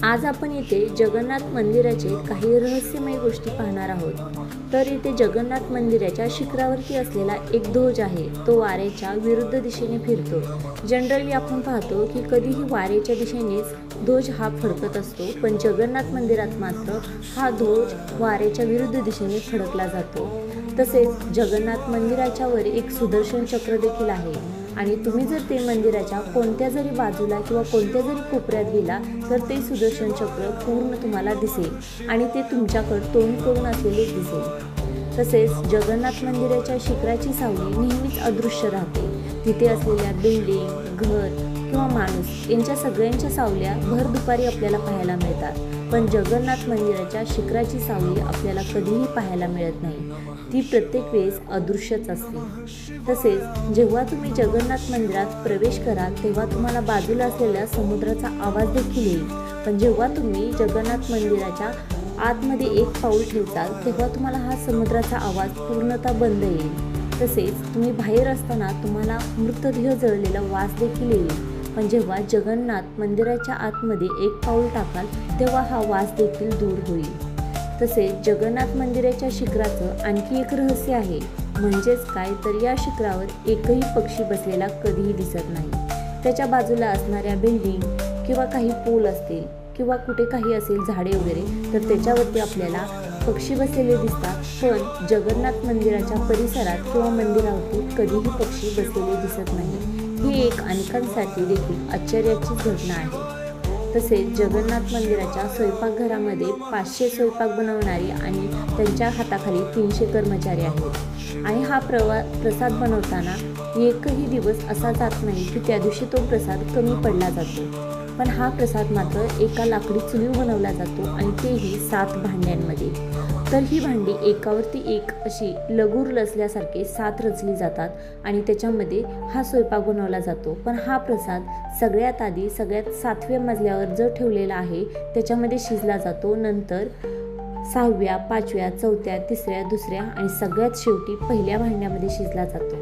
आज आपण इथे जगन्नाथ मंदिराचे काही रहस्यमय गोष्टी पाहणार आहोत। तर इथे जगन्नाथ मंदिराच्या शिखरावरती असलेला एक ध्वज आहे, तो वाऱ्याच्या विरुद्ध दिशेने फिरतो। जनरली आपण पाहतो की कधीही वाऱ्याच्या दिशेनेच ध्वज हा फडकत असतो, पण जगन्नाथ मंदिरात मात्र हा ध्वज वाऱ्याच्या विरुद्ध दिशेने फडकला जातो। तसेच जगन्नाथ मंदिराच्या वर एक सुदर्शन चक्र देखील आहे आणि तुम्ही जर ते मंदिराच्या कोणत्या जरी बाजूला किंवा कोणत्या जरी कोपऱ्यात गेला तर ते सुदर्शन चक्र पूर्ण तुम्हाला दिसेल आणि ते तुमच्याकडे तोंड करून असलेले दिसेल। तसेच जगन्नाथ मंदिराच्या शिखराची सावली नेहमीच अदृश्य राहते। तिथे असलेल्या बिल्डिंग, घर किंवा माणूस यांच्या सगळ्यांच्या सावल्या भर दुपारी आपल्याला पाहायला मिळतात, पण जगन्नाथ मंदिराच्या शिखराची सावली आपल्याला कधीही पाहायला मिळत नाही, ती प्रत्येक वेळेस अदृश्यच असते। तसेच जेव्हा तुम्ही जगन्नाथ मंदिरात प्रवेश कराल तेव्हा तुम्हाला बाजूला असलेल्या समुद्राचा आवाज देखील येईल, पण जेव्हा तुम्ही जगन्नाथ मंदिराच्या आतमध्ये एक पाऊल ठेवताल तेव्हा तुम्हाला हा समुद्राचा आवाज पूर्णतः बंद येईल। तसेच तुम्ही बाहेर असताना तुम्हाला मृतदेह जळलेला वास देखील येईल, पण जेव्हा जगन्नाथ मंदिराच्या आतमध्ये एक पाऊल टाकाल तेव्हा हा वास देखील दूर होईल। तसेच जगन्नाथ मंदिराच्या शिखराचं आणखी एक रहस्य आहे, म्हणजेच काय तर या शिखरावर एकही पक्षी बसलेला कधीही दिसत नाही। त्याच्या बाजूला असणाऱ्या बिल्डिंग किंवा काही पूल असतील किंवा कुठे काही असेल झाडे वगैरे तर त्याच्यावरती आपल्याला पक्षी बसलेले दिसतात, पण जगन्नाथ मंदिराच्या परिसरात किंवा मंदिरावरती कधीही पक्षी बसलेले दिसत नाही। ही एक अनेकांसाठी देखील आश्चर्याची घटना आहे। तसेच जगन्नाथ मंदिराच्या स्वयंपाकघरामध्ये 500 स्वयंपाक बनवणारे आणि त्यांच्या हाताखाली 300 कर्मचारी आहेत आणि हा प्रसाद बनवताना एकही दिवस असा जात नाही की त्या दिवशी तो प्रसाद कमी पडला जातो, पण हा प्रसाद मात्र एका लाकडी चुलीवर बनवला जातो आणि तेही 7 भांड्यांमध्ये। तर ही भांडी एकावरती एक अशी लगूर रचल्यासारखे 7 रचली जातात आणि त्याच्यामध्ये हा स्वयंपाक बनवला जातो, पण हा प्रसाद सगळ्यात आधी सगळ्यात 7व्या मजल्यावर जो ठेवलेला आहे त्याच्यामध्ये शिजला जातो, नंतर 6व्या, 5व्या, 4थ्या, 3ऱ्या, 2ऱ्या आणि सगळ्यात शेवटी पहिल्या भांड्यामध्ये शिजला जातो।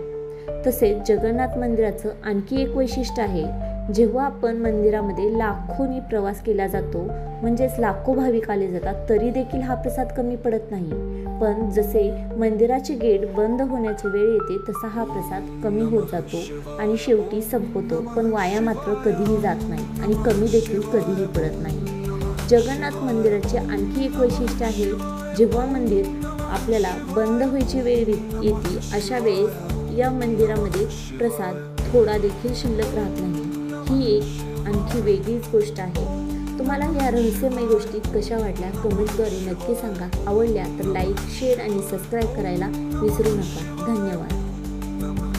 तसेच जगन्नाथ मंदिराचं आणखी एक वैशिष्ट्य आहे, जेव्हा आपण मंदिरामध्ये लाखोनी प्रवास केला जातो, म्हणजेच लाखो भाविक आले जातात, तरी देखील हा प्रसाद कमी पडत नाही, पण जसे मंदिराचे गेट बंद होण्याची वेळ येते तसा हा प्रसाद कमी होत जातो आणि शेवटी संपतो, पण वाया मात्र कधीही जात नाही आणि कमी देखील कधीही पडत नाही। जगन्नाथ मंदिराचे आणखी एक वैशिष्ट्य आहे, जेव्हा मंदिर आपल्याला बंद व्हायची वेळ येते अशा वेळेस या मंदिरामध्ये प्रसाद थोडा देखील शिल्लक राहत नाही। ही एक आणखी वेगळीच गोष्ट आहे। तुम्हाला या रहस्यमय गोष्टी कशा वाटल्या कमेंटद्वारे नक्की सांगा। आवडल्या तर लाईक, शेअर आणि सबस्क्राईब करायला विसरू नका। धन्यवाद।